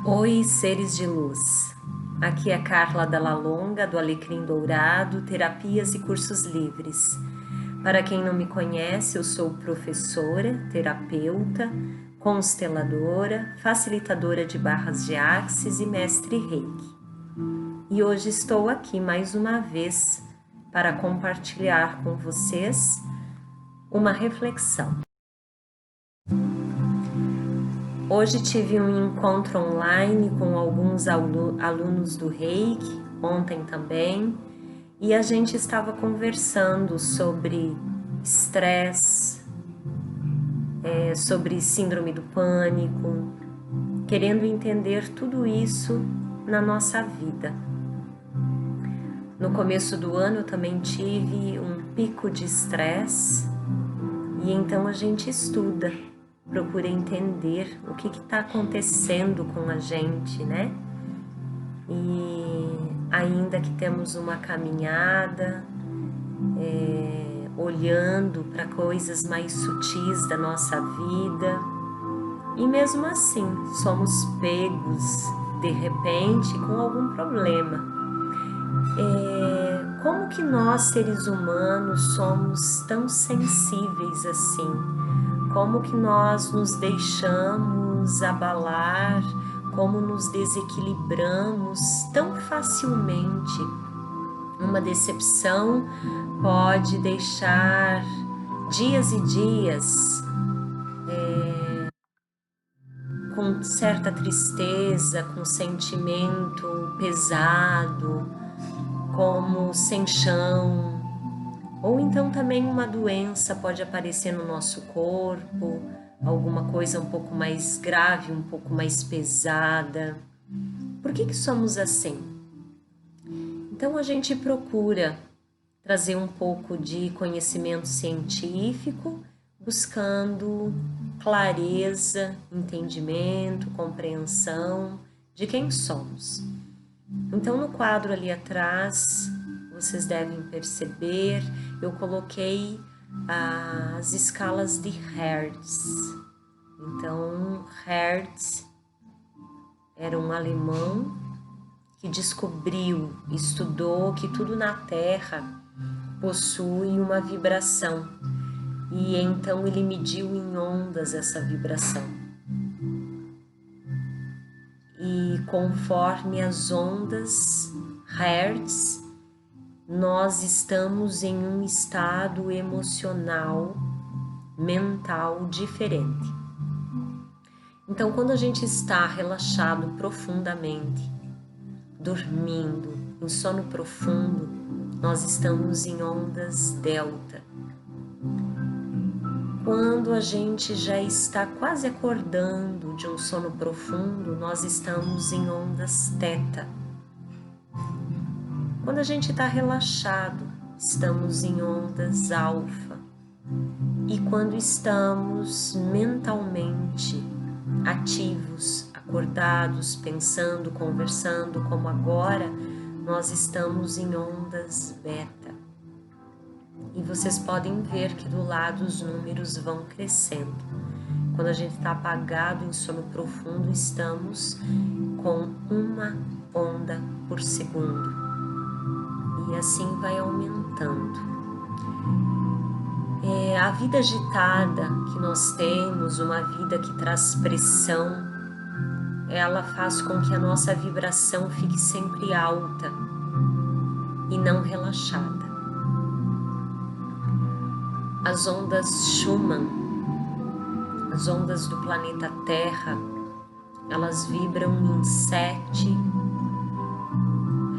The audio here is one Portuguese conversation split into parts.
Oi, seres de luz. Aqui é Carla Dalla Longa, do Alecrim Dourado, Terapias e Cursos Livres. Para quem não me conhece, eu sou professora, terapeuta, consteladora, facilitadora de barras de axis e mestre Reiki. E hoje estou aqui mais uma vez para compartilhar com vocês uma reflexão. Hoje tive um encontro online com alguns alunos do Reiki, ontem também, e a gente estava conversando sobre estresse, sobre síndrome do pânico, querendo entender tudo isso na nossa vida. No começo do ano eu também tive um pico de estresse e então a gente estuda. Procura entender o que está acontecendo com a gente, né? E ainda que temos uma caminhada, olhando para coisas mais sutis da nossa vida, e mesmo assim somos pegos de repente com algum problema. Como que nós, seres humanos, somos tão sensíveis assim? Como que nós nos deixamos abalar, como nos desequilibramos tão facilmente. Uma decepção pode deixar dias e dias com certa tristeza, com sentimento pesado, como sem chão. Ou então também uma doença pode aparecer no nosso corpo, alguma coisa um pouco mais grave, um pouco mais pesada. Por que somos assim? Então a gente procura trazer um pouco de conhecimento científico, buscando clareza, entendimento, compreensão de quem somos. Então no quadro ali atrás, vocês devem perceber, eu coloquei as escalas de Hertz. Então, Hertz era um alemão que descobriu, estudou que tudo na Terra possui uma vibração. E então ele mediu em ondas essa vibração. E conforme as ondas Hertz, nós estamos em um estado emocional, mental diferente. Então, quando a gente está relaxado profundamente, dormindo, em sono profundo, nós estamos em ondas delta. Quando a gente já está quase acordando de um sono profundo, nós estamos em ondas teta. Quando a gente está relaxado, estamos em ondas alfa. E quando estamos mentalmente ativos, acordados, pensando, conversando, como agora, nós estamos em ondas beta. E vocês podem ver que do lado os números vão crescendo. Quando a gente está apagado em sono profundo, estamos com uma onda por segundo. E assim vai aumentando. A vida agitada que nós temos, uma vida que traz pressão, ela faz com que a nossa vibração fique sempre alta e não relaxada. As ondas Schumann, as ondas do planeta Terra, elas vibram em 7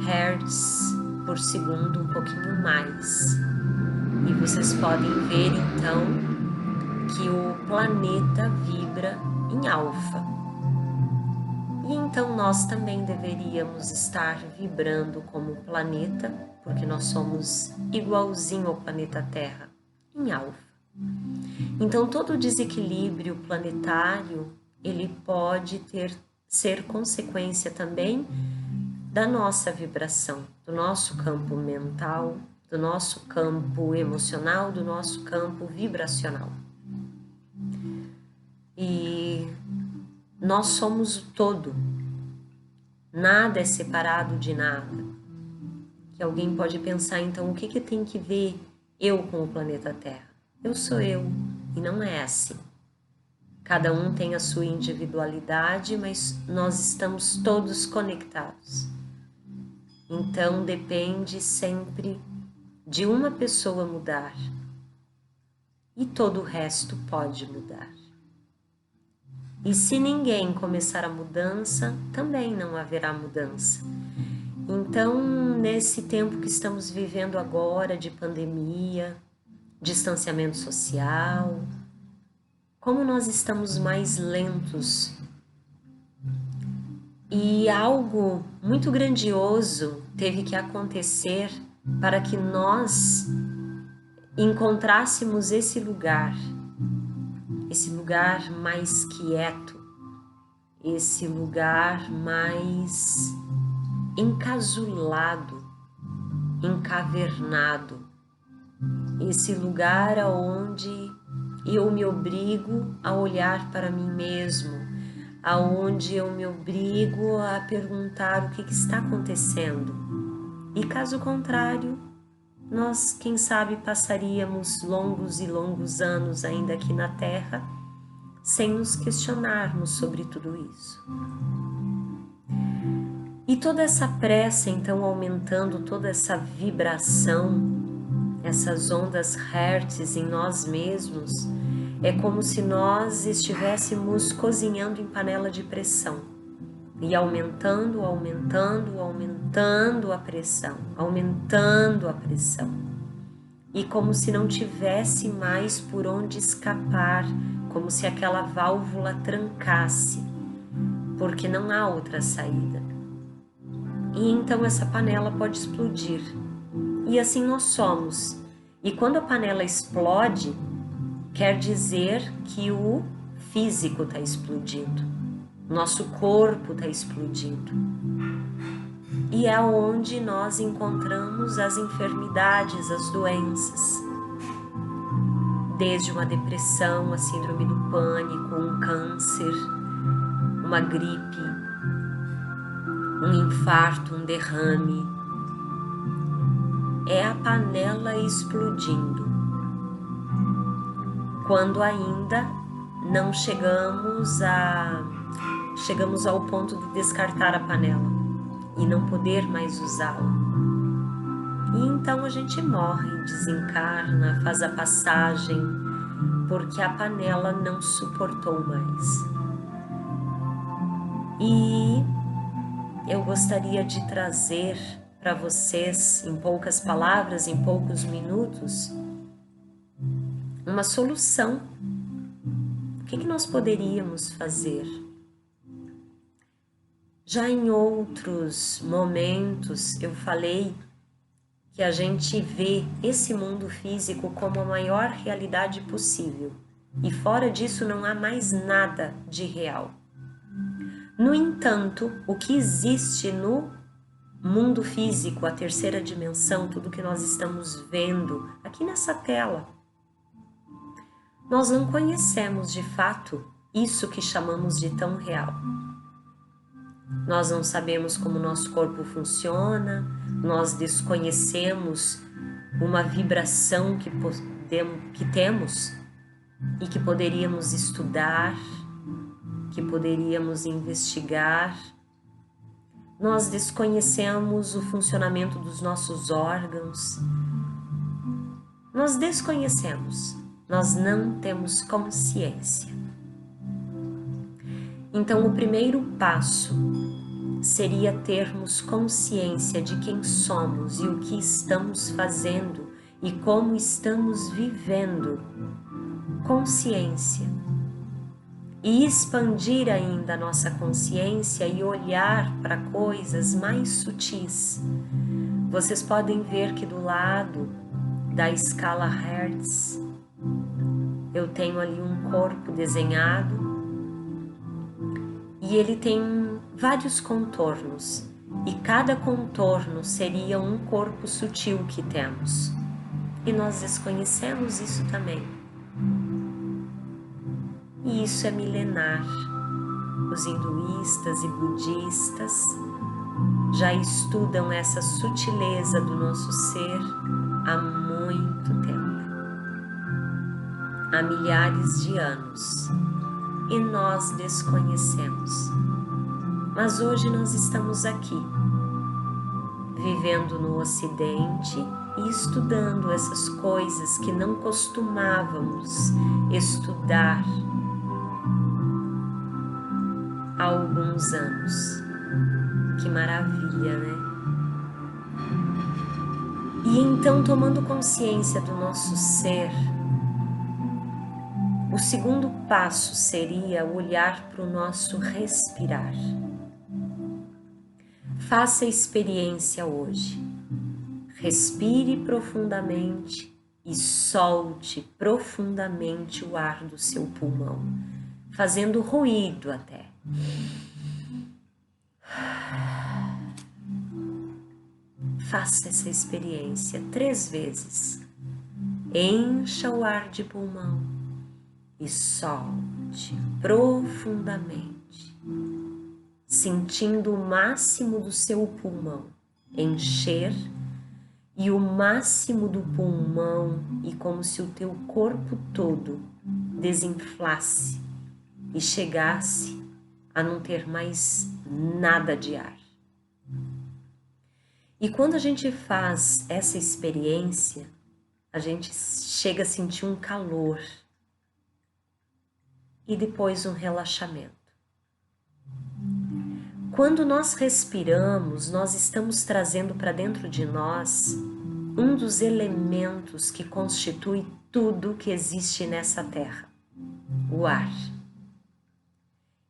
Hz por segundo, um pouquinho mais. E vocês podem ver então que o planeta vibra em alfa. E então nós também deveríamos estar vibrando como planeta, porque nós somos igualzinho ao planeta Terra, em alfa. Então todo desequilíbrio planetário, ele pode ser consequência também da nossa vibração, do nosso campo mental, do nosso campo emocional, do nosso campo vibracional. E nós somos o todo, Nada é separado de nada. Que alguém pode pensar, então, o que tem que ver eu com o planeta Terra? Eu sou eu, e não é assim. Cada um tem a sua individualidade, mas nós estamos todos conectados. Então depende sempre de uma pessoa mudar e todo o resto pode mudar. E se ninguém começar a mudança, também não haverá mudança. Então, nesse tempo que estamos vivendo agora de pandemia, distanciamento social, como nós estamos mais lentos e algo muito grandioso teve que acontecer para que nós encontrássemos esse lugar mais quieto, esse lugar mais encasulado, encavernado, esse lugar aonde eu me obrigo a olhar para mim mesmo, aonde eu me obrigo a perguntar o que está acontecendo. E caso contrário, nós, quem sabe, passaríamos longos e longos anos ainda aqui na Terra sem nos questionarmos sobre tudo isso. E toda essa pressa, então, aumentando toda essa vibração, essas ondas hertz em nós mesmos, é como se nós estivéssemos cozinhando em panela de pressão e aumentando, aumentando, aumentando a pressão, aumentando a pressão. E como se não tivesse mais por onde escapar, como se aquela válvula trancasse, porque não há outra saída. E então essa panela pode explodir. E assim nós somos. E quando a panela explode, quer dizer que o físico está explodindo, nosso corpo está explodindo. E é onde nós encontramos as enfermidades, as doenças. Desde uma depressão, a síndrome do pânico, um câncer, uma gripe, um infarto, um derrame. É a panela explodindo. Quando ainda não chegamos ao ponto de descartar a panela e não poder mais usá-la. E então a gente morre, desencarna, faz a passagem, porque a panela não suportou mais. E eu gostaria de trazer para vocês, em poucas palavras, em poucos minutos, uma solução. O que nós poderíamos fazer? Já em outros momentos eu falei que a gente vê esse mundo físico como a maior realidade possível e fora disso não há mais nada de real. No entanto, o que existe no mundo físico, a terceira dimensão, tudo que nós estamos vendo aqui nessa tela, nós não conhecemos de fato isso que chamamos de tão real. Nós não sabemos como nosso corpo funciona, nós desconhecemos uma vibração que temos e que poderíamos estudar, que poderíamos investigar. Nós desconhecemos o funcionamento dos nossos órgãos. Nós desconhecemos, nós não temos consciência. Então, o primeiro passo seria termos consciência de quem somos e o que estamos fazendo e como estamos vivendo. Consciência. E expandir ainda a nossa consciência e olhar para coisas mais sutis. Vocês podem ver que do lado da escala Hertz, eu tenho ali um corpo desenhado e ele tem vários contornos e cada contorno seria um corpo sutil que temos e nós desconhecemos isso também. E isso é milenar. Os hinduístas e budistas já estudam essa sutileza do nosso ser há muito tempo, há milhares de anos, e nós desconhecemos. Mas hoje nós estamos aqui, vivendo no Ocidente e estudando essas coisas que não costumávamos estudar há alguns anos. Que maravilha, né? E então, tomando consciência do nosso ser, o segundo passo seria olhar para o nosso respirar. Faça a experiência hoje. Respire profundamente e solte profundamente o ar do seu pulmão, fazendo ruído até. Faça essa experiência 3 vezes. Encha o ar de pulmão e solte profundamente, sentindo o máximo do seu pulmão encher e o máximo do pulmão, e como se o teu corpo todo desinflasse e chegasse a não ter mais nada de ar. E quando a gente faz essa experiência, a gente chega a sentir um calor e depois um relaxamento. Quando nós respiramos, nós estamos trazendo para dentro de nós um dos elementos que constitui tudo que existe nessa terra, o ar.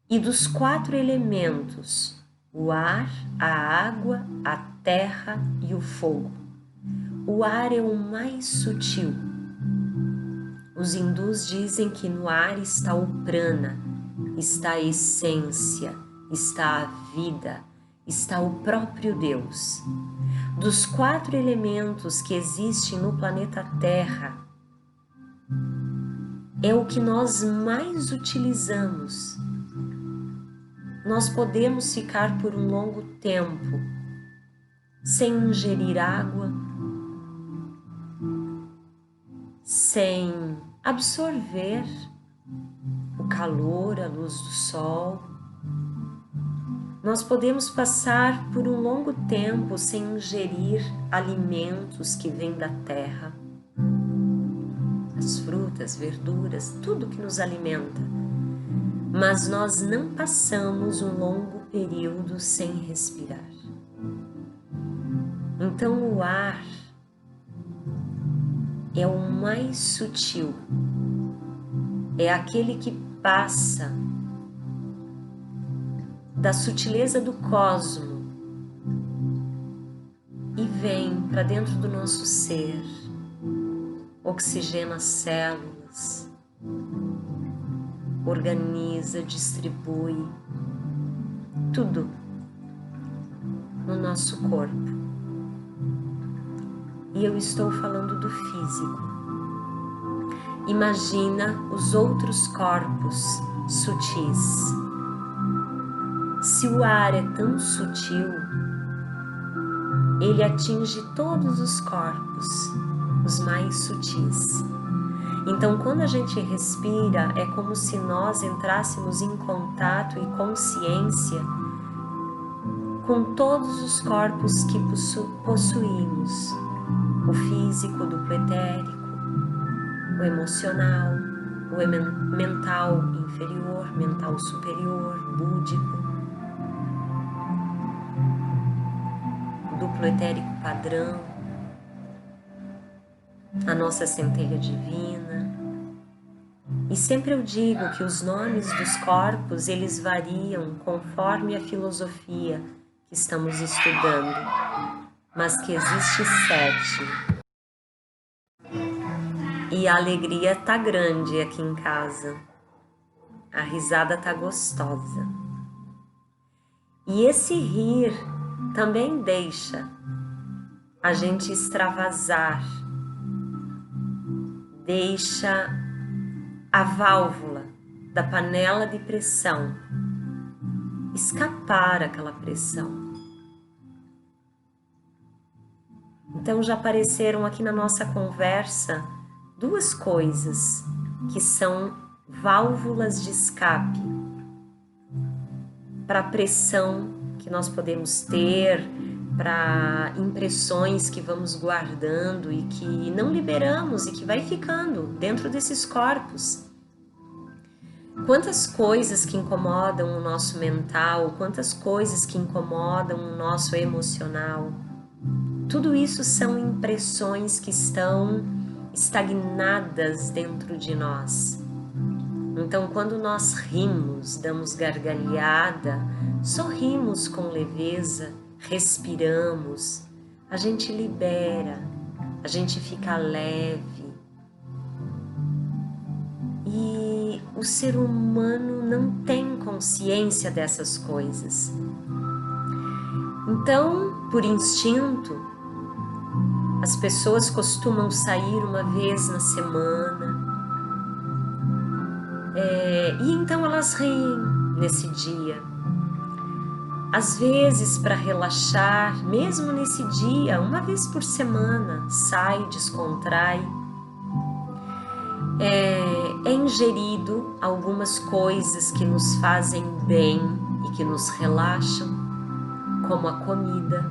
E dos 4 elementos, o ar, a água, a terra e o fogo, o ar é o mais sutil. Os hindus dizem que no ar está o prana, está a essência, está a vida, está o próprio Deus. Dos 4 elementos que existem no planeta Terra, é o que nós mais utilizamos. Nós podemos ficar por um longo tempo sem ingerir água, sem absorver o calor, a luz do sol. Nós podemos passar por um longo tempo sem ingerir alimentos que vêm da terra, as frutas, verduras, tudo que nos alimenta. Mas nós não passamos um longo período sem respirar. Então o ar é o mais sutil, é aquele que passa da sutileza do cosmo e vem para dentro do nosso ser, oxigena as células, organiza, distribui tudo no nosso corpo. E eu estou falando do físico. Imagina os outros corpos sutis. Se o ar é tão sutil, ele atinge todos os corpos, os mais sutis. Então, quando a gente respira, é como se nós entrássemos em contato e consciência com todos os corpos que possuímos. O físico, o duplo etérico, o emocional, o mental inferior, mental superior, búdico, o duplo etérico padrão, a nossa centelha divina. E sempre eu digo que os nomes dos corpos, eles variam conforme a filosofia que estamos estudando, mas que existe 7. E a alegria tá grande aqui em casa, a risada tá gostosa. E esse rir também deixa a gente extravasar, deixa a válvula da panela de pressão escapar aquela pressão. Então já apareceram aqui na nossa conversa duas coisas que são válvulas de escape para a pressão que nós podemos ter, para impressões que vamos guardando e que não liberamos e que vai ficando dentro desses corpos. Quantas coisas que incomodam o nosso mental, quantas coisas que incomodam o nosso emocional. Tudo isso são impressões que estão estagnadas dentro de nós. Então, quando nós rimos, damos gargalhada, sorrimos com leveza, respiramos, a gente libera, a gente fica leve. E o ser humano não tem consciência dessas coisas. Então, por instinto, as pessoas costumam sair uma vez na semana, e então elas riem nesse dia. Às vezes, para relaxar, mesmo nesse dia, uma vez por semana, sai, descontrai. É ingerido algumas coisas que nos fazem bem e que nos relaxam, como a comida.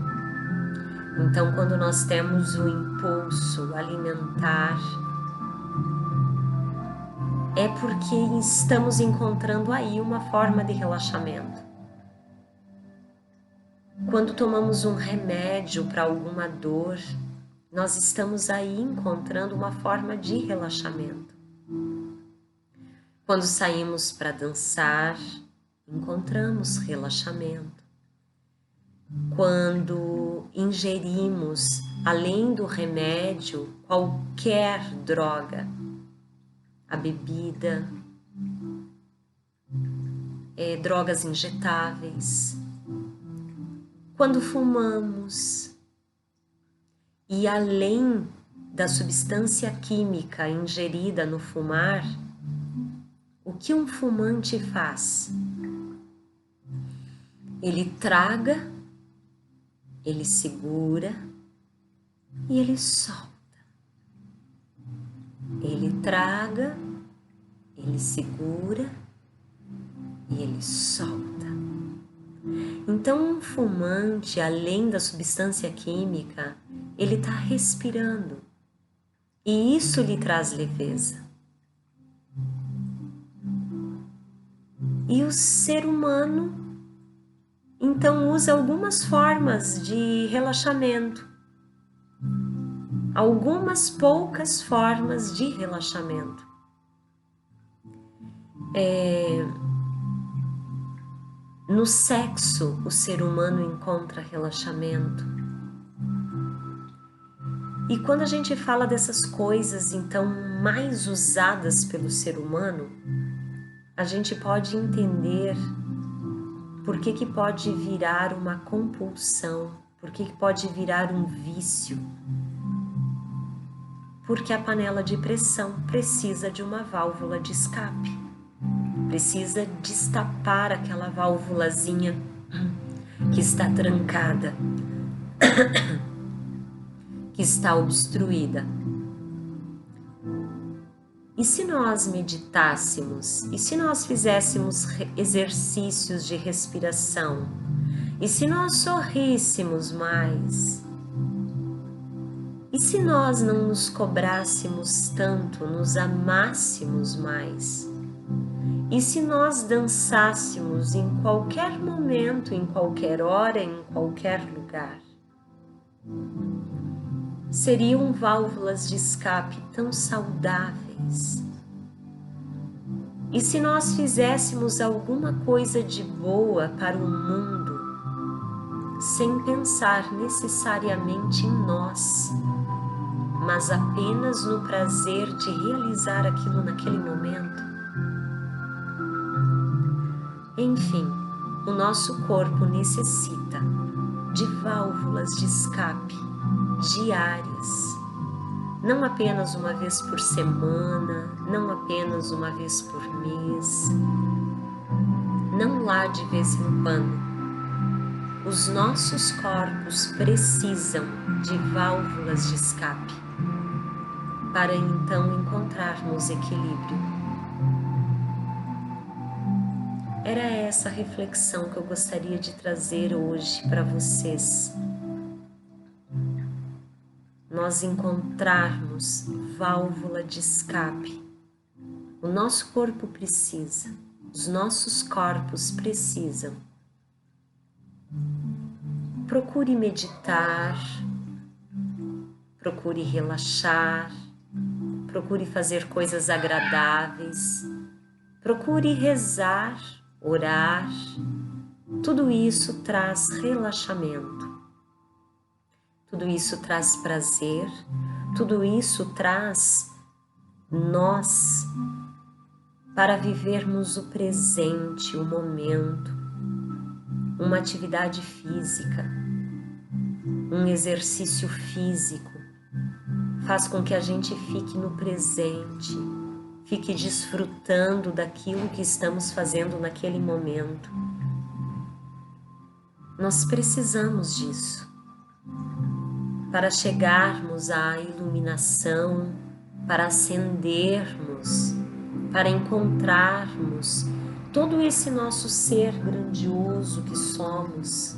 Então, quando nós temos o impulso alimentar, é porque estamos encontrando aí uma forma de relaxamento. Quando tomamos um remédio para alguma dor, nós estamos aí encontrando uma forma de relaxamento. Quando saímos para dançar, encontramos relaxamento. Quando ingerimos, além do remédio, qualquer droga, a bebida, drogas injetáveis, quando fumamos, e além da substância química ingerida no fumar, o que um fumante faz? Ele traga, ele segura e ele solta. Ele traga, ele segura e ele solta. Então, um fumante, além da substância química, ele está respirando e isso lhe traz leveza. E o ser humano, então, usa algumas formas de relaxamento, algumas poucas formas de relaxamento. No sexo, o ser humano encontra relaxamento. E quando a gente fala dessas coisas, então, mais usadas pelo ser humano, a gente pode entender por que pode virar uma compulsão, por que pode virar um vício. Porque a panela de pressão precisa de uma válvula de escape. Precisa destapar aquela válvulazinha que está trancada, que está obstruída. E se nós meditássemos, e se nós fizéssemos exercícios de respiração, e se nós sorríssemos mais, e se nós não nos cobrássemos tanto, nos amássemos mais, e se nós dançássemos em qualquer momento, em qualquer hora, em qualquer lugar, seriam válvulas de escape tão saudáveis. E se nós fizéssemos alguma coisa de boa para o mundo, sem pensar necessariamente em nós, mas apenas no prazer de realizar aquilo naquele momento? Enfim, o nosso corpo necessita de válvulas de escape diárias, não apenas uma vez por semana, não apenas uma vez por mês, não lá de vez em quando. Os nossos corpos precisam de válvulas de escape para então encontrarmos equilíbrio. Era essa reflexão que eu gostaria de trazer hoje para vocês. Nós encontrarmos válvula de escape. O nosso corpo precisa, os nossos corpos precisam. Procure meditar, procure relaxar, procure fazer coisas agradáveis, procure rezar, orar. Tudo isso traz relaxamento. Tudo isso traz prazer, tudo isso traz nós para vivermos o presente, o momento, uma atividade física, um exercício físico, faz com que a gente fique no presente, fique desfrutando daquilo que estamos fazendo naquele momento. Nós precisamos disso para chegarmos à iluminação, para acendermos, para encontrarmos todo esse nosso ser grandioso que somos,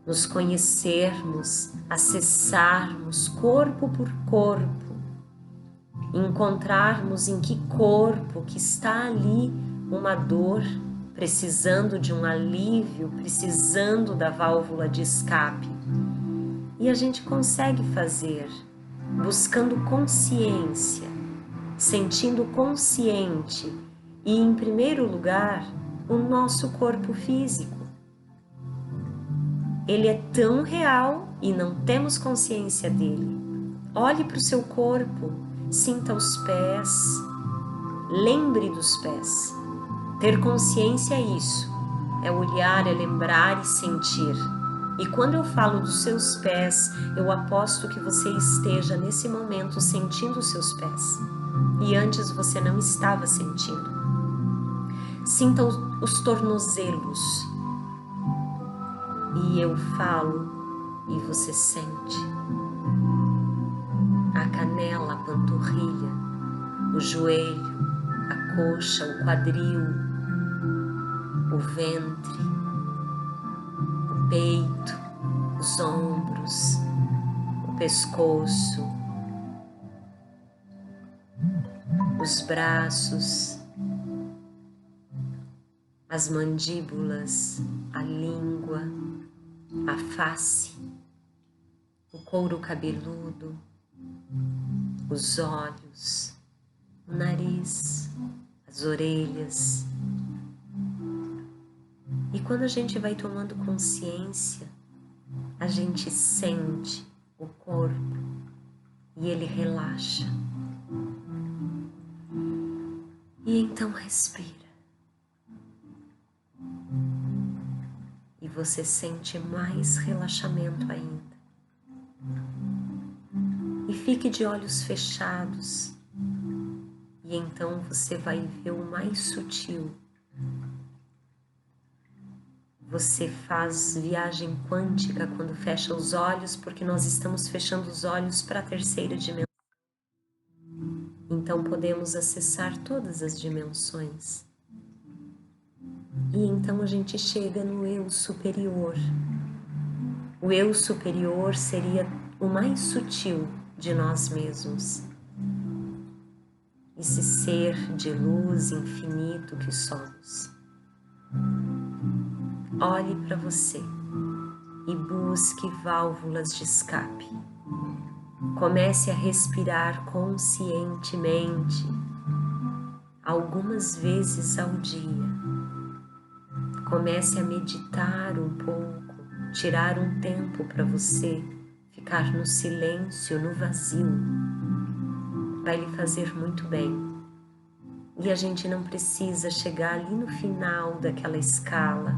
nos conhecermos, acessarmos corpo por corpo, encontrarmos em que corpo que está ali uma dor, precisando de um alívio, precisando da válvula de escape. E a gente consegue fazer, buscando consciência, sentindo consciente e, em primeiro lugar, o nosso corpo físico. Ele é tão real e não temos consciência dele. Olhe para o seu corpo, sinta os pés, lembre dos pés. Ter consciência é isso, é olhar, é lembrar e sentir. E quando eu falo dos seus pés, eu aposto que você esteja nesse momento sentindo os seus pés. E antes você não estava sentindo. Sinta os tornozelos. E eu falo e você sente. A canela, a panturrilha, o joelho, a coxa, o quadril, o ventre, o peito, os ombros, o pescoço, os braços, as mandíbulas, a língua, a face, o couro cabeludo, os olhos, o nariz, as orelhas. E quando a gente vai tomando consciência, a gente sente o corpo e ele relaxa. E então respira. E você sente mais relaxamento ainda. E fique de olhos fechados. E então você vai ver o mais sutil. Você faz viagem quântica quando fecha os olhos, porque nós estamos fechando os olhos para a terceira dimensão. Então podemos acessar todas as dimensões. E então a gente chega no eu superior. O eu superior seria o mais sutil de nós mesmos. Esse ser de luz infinito que somos. Olhe para você e busque válvulas de escape. Comece a respirar conscientemente, algumas vezes ao dia. Comece a meditar um pouco, tirar um tempo para você ficar no silêncio, no vazio. Vai lhe fazer muito bem. E a gente não precisa chegar ali no final daquela escala,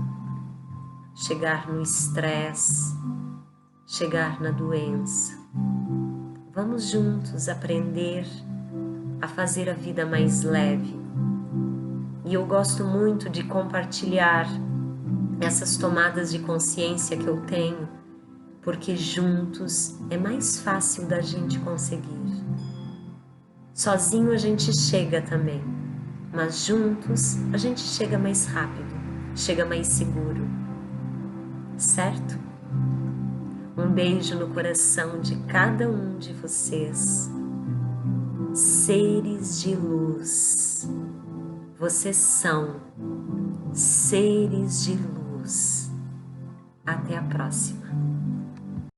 chegar no estresse, chegar na doença. Vamos juntos aprender a fazer a vida mais leve. E eu gosto muito de compartilhar essas tomadas de consciência que eu tenho, porque juntos é mais fácil da gente conseguir. Sozinho a gente chega também, mas juntos a gente chega mais rápido, chega mais seguro, certo? Um beijo no coração de cada um de vocês, seres de luz. Vocês são seres de luz. Até a próxima.